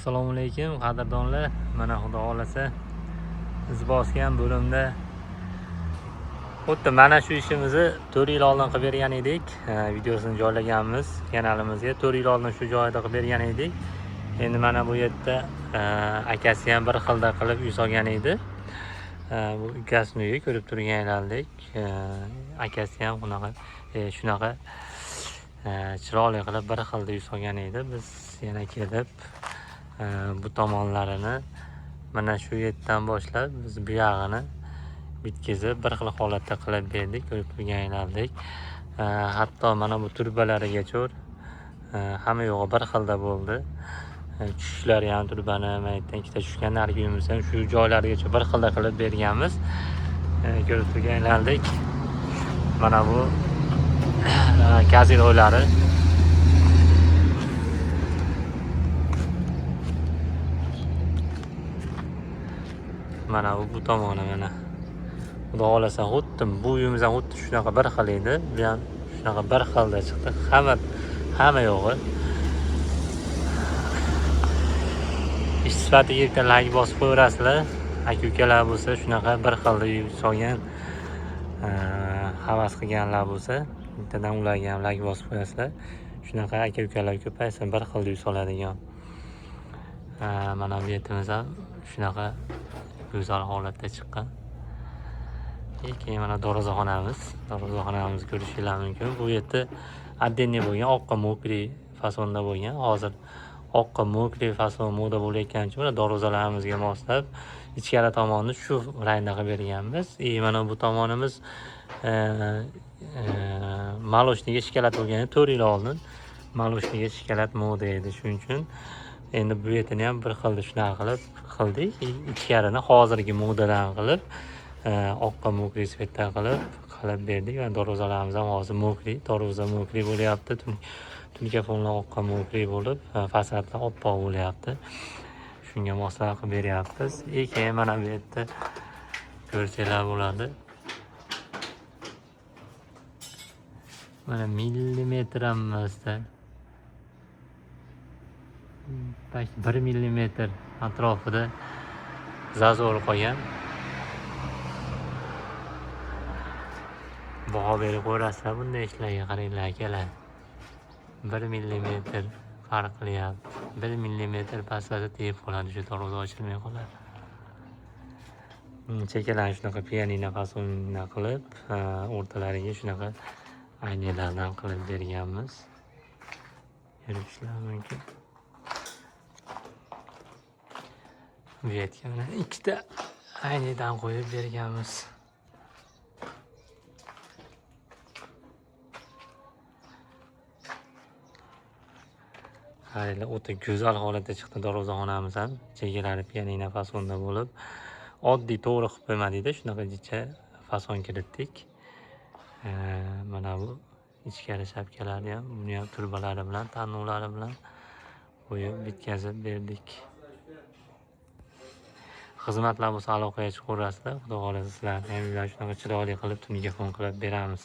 Assalomu alaykum qadrdonlar. Mana xudo xolasa biz bosgan bo'limda xuddi mana shu ishimizni 4 yil oldin qilib bergan edik. Videosini joylaganmiz kanalimizga. 4 yil oldin shu joyda qilib bergan edik. Endi mana bu yerda akasi ham bir xilda qilib uy solgan edi. Bu ukasini uyi ko'rib turganlaridek. Akasi ham shunaqa chiroyli qilib bir xilda uy solgan edi. Biz yana kelib bu tomonlarini mana shu yerdan boshlab biz bu yog'ini bitkazib bir xil holatda qilib berdik, ko'rib turganlaridek. Hatto mana bu turbalarigacha hamma yo'g'i bir xilda bo'ldi. Tushishlari ham turbani maytdan ikkita tushgan, narigi uyimiz ham shu joylarigacha bir xilda qilib berganmiz. Ko'rib turganlaridek mana bu kaziloylari mana bu tomoni mana xudo xolasa xuddi bu uyimiz ham xuddi shunaqa bir xil edi. Bu ham shunaqa bir xilda chiqdi. Hamma yo'g'i ish sifatiga yerga lag bosib qo'yaverasizlar. Aka-ukalar bo'lsa shunaqa bir xilda uy solgan, havas qilganlar bo'lsa bittadan ularga ham lag bosib qo'yasizlar. Shunaqa aka-ukalar ko'paysa bir xilda uy soladigan. Mana bu yerimiz ham shunaqa go'zal holatda chiqqan. Keyin mana dorozaxonamiz ko'rishingiz mumkin. Bu yerda отдельный bo'lgan, oqqa mokri fasonda bo'lgan. Hozir oqqa mokri fason moda bo'layotgani uchun mana darvozalarimizga moslab ichkari tomonni shu rangda qilib berganmiz. Mana bu tomonimiz maloshniga shikolat bo'lgan 4 yil oldin. Maloshniga shikolat moda edi, shuning uchun endi bu yerni ham bir xilda shunaqa qilib qildik. Ichkarini hozirgi modadan qilib oqqa mokri svetdan qilib berdik va darvozalarimiz ham hozir mokri, darvoza mokri bo'lyapti. Tunka fonlar oqqa mokri bo'lib, fasadlar oppoq bo'lyapti. Shunga moslab qilib beryapmiz. Keyin mana bu yerda ko'rsanglar bo'ladi. Mana millimetr emasda 1 millimetr atrofida zazor qo'ygan. Baho berib qo'yasizlar bunday ishlarga, qaranglar akalar. 1 millimetr farq qilyapti. 1 millimetr pastlasa tegib qoladi, shu darvoza ochilmay qoladi. Chekalarni shunaqa pianino fasonda qilib, o'rtalariga shunaqa aynalardan qilib berganmiz. Ko'rishingiz mumkin. Bu yerga mana ikkita aynadan qo'yib berganmiz. Qaranglar, o'ta go'zal holatda chiqdi darvozaxonamiz ham. Chekalari pianino fasonda bo'lib, oddiy to'g'ri qilib qo'ymadikda, shunaqa jicha fason kiritdik. Mana bu ichkari shapkalari ham, buni ham turbalari bilan, tannovlari bilan qo'yib bitkazib berdik. Xizmatlar bo'lsa aloqaga chiqaverasizlar. Xudo xolasa sizlarni ham shunaqa chiroyli qilib tunga fon qilib beramiz.